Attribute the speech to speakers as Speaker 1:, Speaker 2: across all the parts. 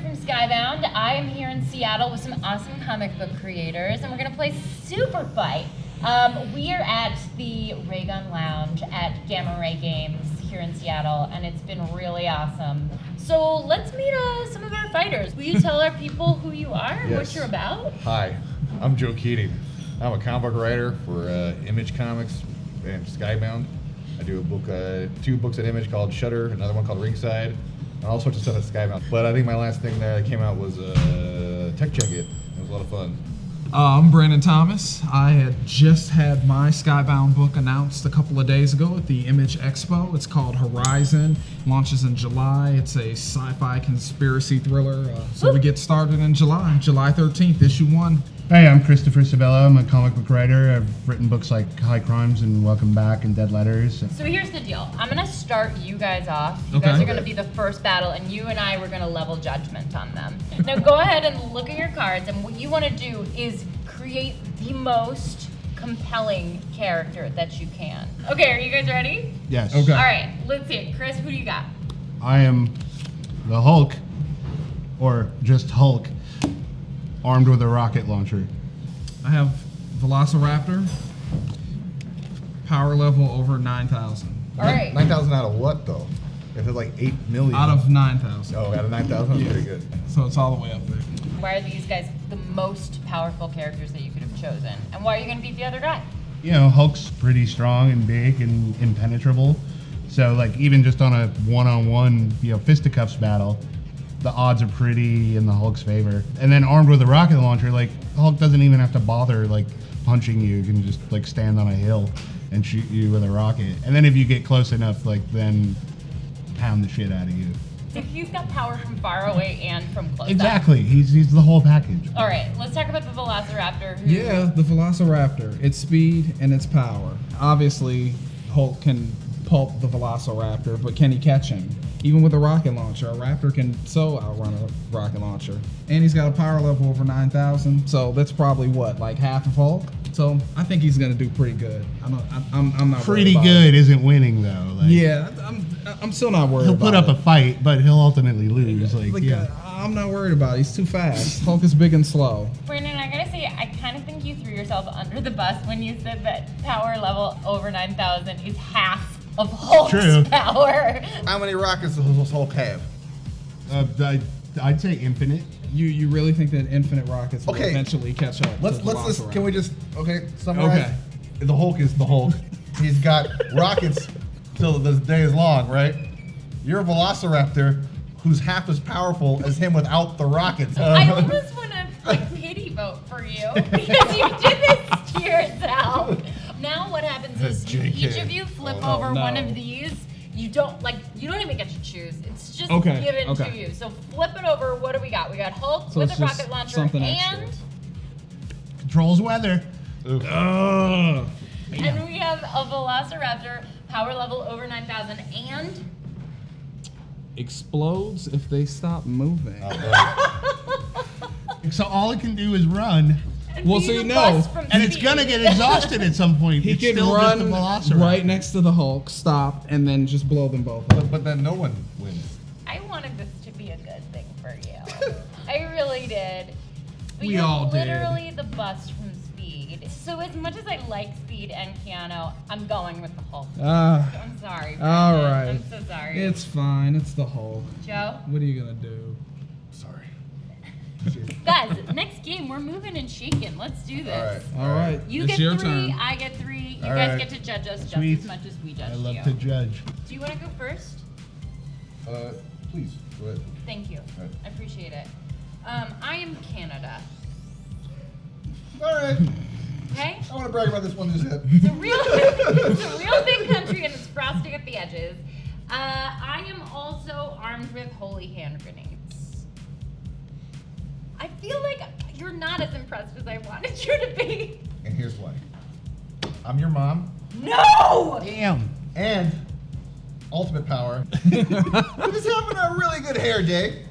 Speaker 1: from Skybound. I am here in Seattle with some awesome comic book creators, and we're going to play Superfight. We are at the Raygun Lounge at Gamma Ray Games here in Seattle, and it's been really awesome. So let's meet some of our fighters. Will you tell our people who you are and what you're about?
Speaker 2: Hi, I'm Joe Keatinge. I'm a comic book writer for Image Comics and Skybound. I do a book, 2 books at Image called Shutter, another one called Ringside, and all sorts of stuff at Skybound. But I think my last thing that came out was Tech Check It. It was a lot of fun.
Speaker 3: I'm Brandon Thomas. I had just had my Skybound book announced a couple of days ago at the Image Expo. It's called Horizon. Launches in July. It's a sci-fi conspiracy thriller. So we get started in July 13th, issue 1.
Speaker 4: Hey, I'm Christopher Sebela. I'm a comic book writer. I've written books like High Crimes and Welcome Back and Dead Letters.
Speaker 1: So here's the deal. I'm going to start you guys off. You guys are going to be the first battle, and you and I were going to level judgment on them. Now go ahead and look at your cards, and what you want to do is create the most compelling character that you can. Okay, are you guys ready?
Speaker 4: Yes.
Speaker 3: Okay.
Speaker 1: All right, let's see it. Chris, who do you got?
Speaker 4: I am the Hulk, or just Hulk, armed with a rocket launcher.
Speaker 3: I have Velociraptor. Power level over 9,000.
Speaker 1: All right.
Speaker 2: 9,000 out of what, though? If it's like 8 million.
Speaker 3: Out of 9,000.
Speaker 2: Oh, out of 9,000? That's pretty good.
Speaker 3: So it's all the way up there.
Speaker 1: Why are these guys the most powerful characters that you could have chosen? And why are you going to beat the other guy?
Speaker 4: You know, Hulk's pretty strong and big and impenetrable. So, like, even just on a one-on-one, fisticuffs battle, the odds are pretty in the Hulk's favor. And then armed with a rocket launcher, like, Hulk doesn't even have to bother, like, punching you. You can just, like, stand on a hill and shoot you with a rocket. And then if you get close enough, like, then pound the shit out of you.
Speaker 1: So he's got power from far away and from close up.
Speaker 4: Exactly. He's the whole package.
Speaker 1: All right, let's talk about the Velociraptor. Who
Speaker 3: Yeah, the Velociraptor. Its speed and its power. Obviously, Hulk can pulp the Velociraptor, but can he catch him? Even with a rocket launcher, a Raptor can so outrun a rocket launcher. And he's got a power level over 9,000, so that's probably what, like half of Hulk? So I think he's gonna do pretty good. I'm not
Speaker 4: Pretty
Speaker 3: worried about
Speaker 4: good
Speaker 3: it.
Speaker 4: isn't winning though. Like,
Speaker 3: Yeah, I'm still not worried
Speaker 4: he'll
Speaker 3: about
Speaker 4: put up
Speaker 3: it.
Speaker 4: a fight, but he'll ultimately lose.
Speaker 3: I'm not worried about it. He's too fast. Hulk is big and slow.
Speaker 1: Brandon, I gotta say, I kind of think you threw yourself under the bus when you said that power level over 9,000 is half of Hulk's power.
Speaker 2: How many rockets does Hulk have?
Speaker 4: I'd say infinite.
Speaker 3: You really think that infinite rockets will
Speaker 2: Okay.
Speaker 3: eventually catch up?
Speaker 2: Let's
Speaker 3: to
Speaker 2: just,
Speaker 3: Velociraptor?
Speaker 2: can we just, summarize?
Speaker 3: Okay.
Speaker 2: The Hulk is the Hulk. He's got rockets till the day is long, right? You're a Velociraptor who's half as powerful as him without the rockets.
Speaker 1: I almost want to pity vote for you because you did this to yourself. Now what happens is
Speaker 2: JK.
Speaker 1: each of you flip
Speaker 3: Oh,
Speaker 1: over
Speaker 3: no.
Speaker 1: one of these. You don't even get to choose. It's just
Speaker 3: Okay,
Speaker 1: given
Speaker 3: okay.
Speaker 1: to you. So flip it over. What do we got? We got Hulk
Speaker 3: So
Speaker 1: with
Speaker 3: it's
Speaker 1: a
Speaker 3: just
Speaker 1: rocket launcher
Speaker 3: something
Speaker 1: and
Speaker 3: extra.
Speaker 4: Controls weather.
Speaker 3: Ugh.
Speaker 1: and we have a Velociraptor power level over 9,000 and
Speaker 3: Explodes if they stop moving.
Speaker 4: So all it can do is run,
Speaker 3: Well,
Speaker 1: be
Speaker 3: so
Speaker 1: the
Speaker 3: you know,
Speaker 1: bus from
Speaker 4: and it's
Speaker 1: Speed.
Speaker 4: gonna get exhausted at some point.
Speaker 3: He
Speaker 4: It's
Speaker 3: can
Speaker 4: still
Speaker 3: run
Speaker 4: just a Velociraptor.
Speaker 3: right next to the Hulk, stop, and then just blow them both up.
Speaker 2: But then no one wins.
Speaker 1: I wanted this to be a good thing for you. I really did. But
Speaker 3: We
Speaker 1: you're
Speaker 3: all did.
Speaker 1: literally the bus from Speed. So as much as I like Speed and Keanu, I'm going with the Hulk. I'm sorry.
Speaker 3: All
Speaker 1: Brandon.
Speaker 3: right.
Speaker 1: I'm so sorry.
Speaker 3: It's fine. It's the Hulk.
Speaker 1: Joe?
Speaker 3: What are you gonna do?
Speaker 2: Sorry.
Speaker 1: Guys, next game, we're moving and shaking. Let's do this.
Speaker 3: All right.
Speaker 1: You
Speaker 3: it's
Speaker 1: get
Speaker 3: your
Speaker 1: 3,
Speaker 3: turn.
Speaker 1: I get 3. You
Speaker 4: All
Speaker 1: guys
Speaker 4: right.
Speaker 1: get to judge us just
Speaker 4: Sweet.
Speaker 1: as much as we judge
Speaker 4: I love
Speaker 1: you.
Speaker 4: to judge.
Speaker 1: Do you want to go first?
Speaker 2: Please, go ahead.
Speaker 1: Thank you.
Speaker 2: Right.
Speaker 1: I appreciate it. I am Canada.
Speaker 2: All right.
Speaker 1: Okay?
Speaker 2: I want to brag about this one.
Speaker 1: It's a real big country and it's frosting at the edges. I am also armed with holy hand grenades. I feel like you're not as impressed as I wanted you to be.
Speaker 2: And here's why. I'm your mom.
Speaker 1: No!
Speaker 4: Damn.
Speaker 2: And ultimate power. We're just having a really good hair day.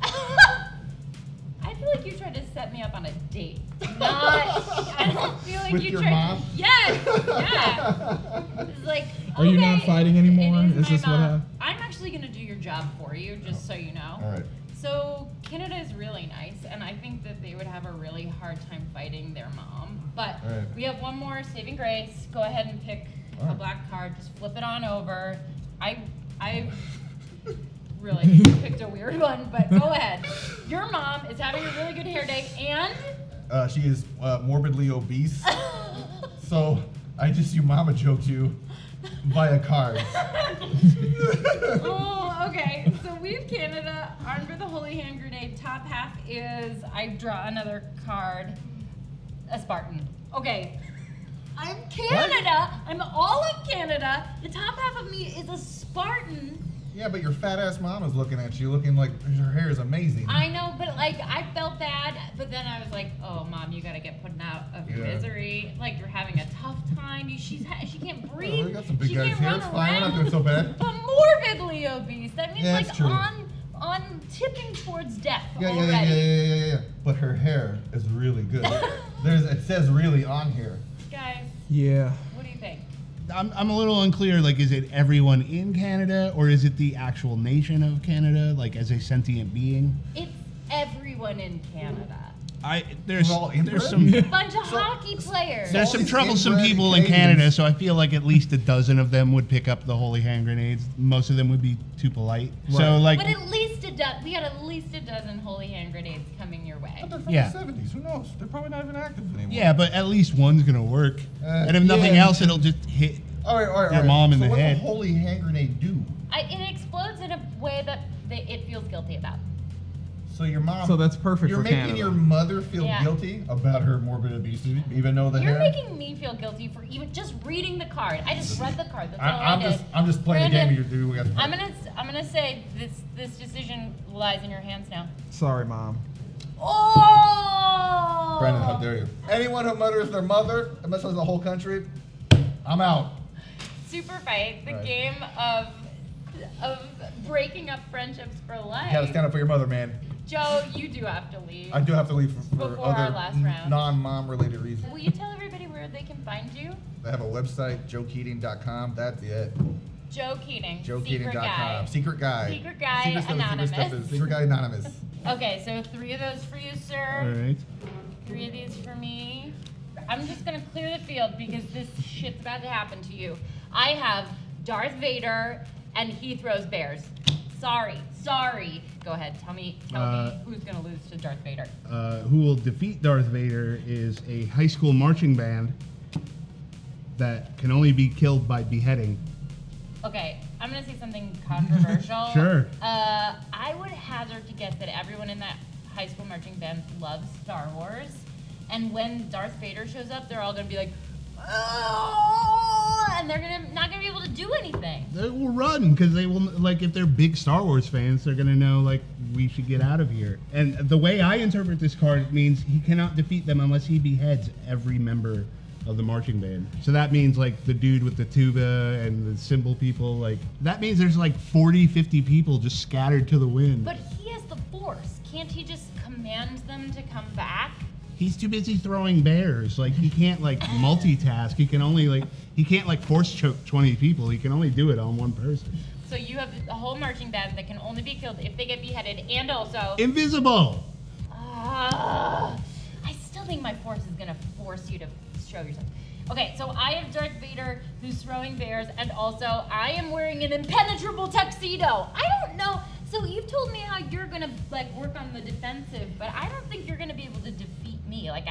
Speaker 1: I feel like you tried to set me up on a date. I don't feel like
Speaker 2: With
Speaker 1: you
Speaker 2: your
Speaker 1: tried.
Speaker 2: mom?
Speaker 1: Yes. Yeah. It's like.
Speaker 3: Are you not
Speaker 1: okay,
Speaker 3: fighting anymore?
Speaker 1: it
Speaker 3: Is
Speaker 1: my
Speaker 3: this what
Speaker 1: mom.
Speaker 3: happened?
Speaker 1: I'm actually gonna do your job for you, just so you know.
Speaker 2: All right.
Speaker 1: So Canada is really nice, and I think that they would have a really hard time fighting their mom. But
Speaker 2: All right.
Speaker 1: we have one more saving grace. Go ahead and pick
Speaker 2: All
Speaker 1: a
Speaker 2: right.
Speaker 1: black card. Just flip it on over. I really picked a weird one, but go ahead. Your mom is having a really good hair day, and
Speaker 2: She is morbidly obese. So I just you mama joked you via cards.
Speaker 1: oh, okay. So we have Canada armed with a holy hand grenade. Top half is I draw another card, a Spartan. Okay. I'm Canada. I'm all of Canada. The top half of me is a Spartan.
Speaker 2: Yeah, but your fat ass mom is looking at you, looking like her hair is amazing.
Speaker 1: I know, but like I felt bad, but then I was like, "Oh, mom, you gotta get put out of your misery. Like you're having a tough time. She can't breathe.
Speaker 2: We got some big
Speaker 1: she
Speaker 2: guys
Speaker 1: can't
Speaker 2: here.
Speaker 1: run
Speaker 2: It's fine. We're not
Speaker 1: around.
Speaker 2: doing so bad.
Speaker 1: But morbidly obese. That means
Speaker 2: Yeah,
Speaker 1: like
Speaker 2: that's true.
Speaker 1: on tipping towards death
Speaker 2: Yeah,
Speaker 1: already.
Speaker 2: yeah. But her hair is really good. It says really on here.
Speaker 1: Guys,
Speaker 3: Yeah.
Speaker 1: what do you think?
Speaker 4: I'm a little unclear. Like, is it everyone in Canada, or is it the actual nation of Canada, like as a sentient being?
Speaker 1: It's everyone in Canada.
Speaker 4: There's
Speaker 2: We're all inbred?
Speaker 4: some
Speaker 1: A bunch of hockey players.
Speaker 4: there's
Speaker 2: all
Speaker 4: some
Speaker 2: these
Speaker 4: troublesome
Speaker 2: inbred
Speaker 4: people in
Speaker 2: Canadians.
Speaker 4: Canada, so I feel like at least a dozen of them would pick up the holy hand grenades. Most of them would be too polite. So
Speaker 3: Right.
Speaker 4: like,
Speaker 1: But at least we got at least a dozen holy hand grenades coming your way.
Speaker 2: But they're from
Speaker 4: Yeah.
Speaker 2: the 70s. Who knows? They're probably not even active anymore.
Speaker 4: yeah, but at least one's gonna work. And if nothing
Speaker 2: yeah.
Speaker 4: else, it'll just hit.
Speaker 2: All right.
Speaker 4: Your mom in
Speaker 2: so
Speaker 4: the
Speaker 2: what's
Speaker 4: head.
Speaker 2: a holy hand grenade do?
Speaker 1: It explodes in a way that it feels guilty about.
Speaker 2: So your mom.
Speaker 3: So that's perfect
Speaker 2: You're
Speaker 3: for
Speaker 2: making
Speaker 3: Canada.
Speaker 2: your mother feel
Speaker 1: Yeah.
Speaker 2: guilty about her morbid obesity, even though the
Speaker 1: You're
Speaker 2: hair.
Speaker 1: making me feel guilty for even just reading the card. I just read the card. That's all
Speaker 2: I'm just playing
Speaker 1: Brandon,
Speaker 2: the game you're doing.
Speaker 1: I'm gonna say this decision lies in your hands now.
Speaker 3: Sorry, Mom.
Speaker 1: Oh!
Speaker 2: Brandon, how dare you? Anyone who murders their mother, unless it's the whole country, I'm out.
Speaker 1: Superfight, the
Speaker 2: Right.
Speaker 1: game of breaking up friendships for life.
Speaker 2: You gotta stand up for your mother, man.
Speaker 1: Joe, you do have to leave.
Speaker 2: I do have to leave for
Speaker 1: Before our
Speaker 2: other
Speaker 1: last round.
Speaker 2: non-mom related reasons.
Speaker 1: Will you tell everybody where they can find you?
Speaker 2: I have a website, joekeating.com. That's it.
Speaker 1: Joe Keatinge.
Speaker 2: joekeating.com.
Speaker 1: Secret guy.
Speaker 2: Secret guy.
Speaker 1: Secret guy,
Speaker 2: Secret stuff,
Speaker 1: anonymous.
Speaker 2: Secret stuff is Secret guy anonymous.
Speaker 1: Okay, so 3 of those for you, sir.
Speaker 4: All right.
Speaker 1: 3 of these for me. I'm just gonna clear the field because this shit's about to happen to you. I have Darth Vader and he throws bears. Sorry. Go ahead, tell me who's gonna lose to Darth Vader.
Speaker 4: Who will defeat Darth Vader is a high school marching band that can only be killed by beheading.
Speaker 1: Okay, I'm gonna say something controversial.
Speaker 4: Sure.
Speaker 1: I would hazard to guess that everyone in that high school marching band loves Star Wars, and when Darth Vader shows up, they're all gonna be like, oh, and they're not gonna be able to do anything.
Speaker 4: They will run because they will, like, if they're big Star Wars fans, they're gonna know, like, we should get out of here. And the way I interpret this card, it means he cannot defeat them unless he beheads every member of the marching band. So that means, like, the dude with the tuba and the cymbal people, like, that means there's like 40, 50 people just scattered to the wind.
Speaker 1: But he has the Force. Can't he just command them to come back?
Speaker 4: He's too busy throwing bears. Like, he can't, like, multitask. He can only, like, he can't, like, force choke 20 people. He can only do it on one person.
Speaker 1: So you have a whole marching band that can only be killed if they get beheaded, and also.
Speaker 4: Invisible!
Speaker 1: I still think my Force is gonna force you to show yourself. Okay, so I have Darth Vader who's throwing bears, and also I am wearing an impenetrable tuxedo. I don't know. So you've told me how you're gonna like work on the defensive, but I don't think you're gonna be able to defeat me. Like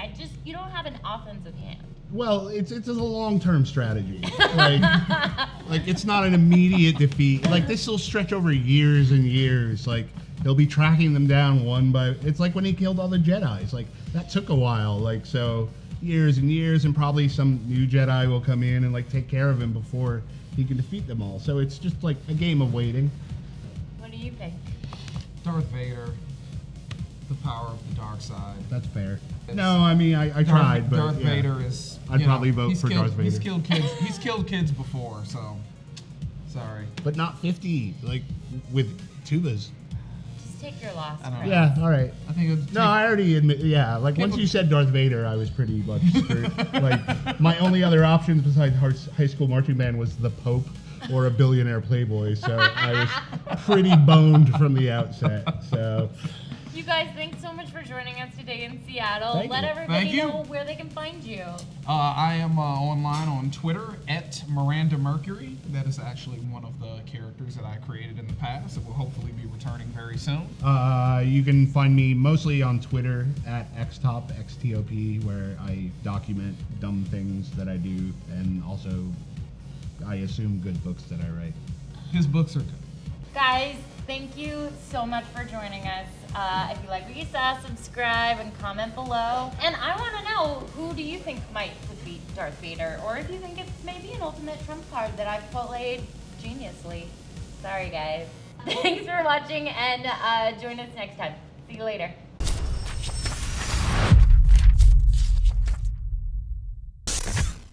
Speaker 1: you don't have an offensive hand.
Speaker 4: Well, it's a long-term strategy. Like, it's not an immediate defeat. Like, this will stretch over years and years. Like, he'll be tracking them down one by. It's like when he killed all the Jedis. Like, that took a while. Like, so years and years, and probably some new Jedi will come in and like take care of him before he can defeat them all. So it's just like a game of waiting.
Speaker 1: What do you think?
Speaker 3: Darth Vader, the power of the dark side.
Speaker 4: That's fair. No, I mean I tried, but
Speaker 3: Darth
Speaker 4: yeah.
Speaker 3: Vader is.
Speaker 4: I'd
Speaker 3: you know,
Speaker 4: probably vote
Speaker 3: he's
Speaker 4: for
Speaker 3: killed-
Speaker 4: Darth Vader.
Speaker 3: He's killed kids. He's killed kids before, so sorry.
Speaker 4: But not 50, like with tubas.
Speaker 1: Just take your loss.
Speaker 3: I don't know.
Speaker 1: Chris.
Speaker 4: Yeah, all right.
Speaker 3: I think. It'd
Speaker 4: No, I already admit. Yeah, like once you said Darth Vader, I was pretty much screwed. Like my only other options besides high school marching band was the Pope or a billionaire playboy. So I was pretty boned from the outset. So
Speaker 1: You guys, thanks so much for joining us today in Seattle.
Speaker 4: Thank
Speaker 1: Let
Speaker 4: you.
Speaker 1: everybody
Speaker 3: Thank you.
Speaker 1: know where they can find you.
Speaker 3: I am online on Twitter at Miranda Mercury. That is actually one of the characters that I created in the past. It will hopefully be returning very soon.
Speaker 4: You can find me mostly on Twitter at XTOP, where I document dumb things that I do, and also, I assume, good books that I write.
Speaker 3: His books are good.
Speaker 1: Guys, thank you so much for joining us. If you like what you saw, subscribe and comment below. And I want to know, who do you think might defeat Darth Vader? Or if you think it's maybe an ultimate trump card that I've played geniusly. Sorry, guys. Thanks for watching, and join us next time. See you later.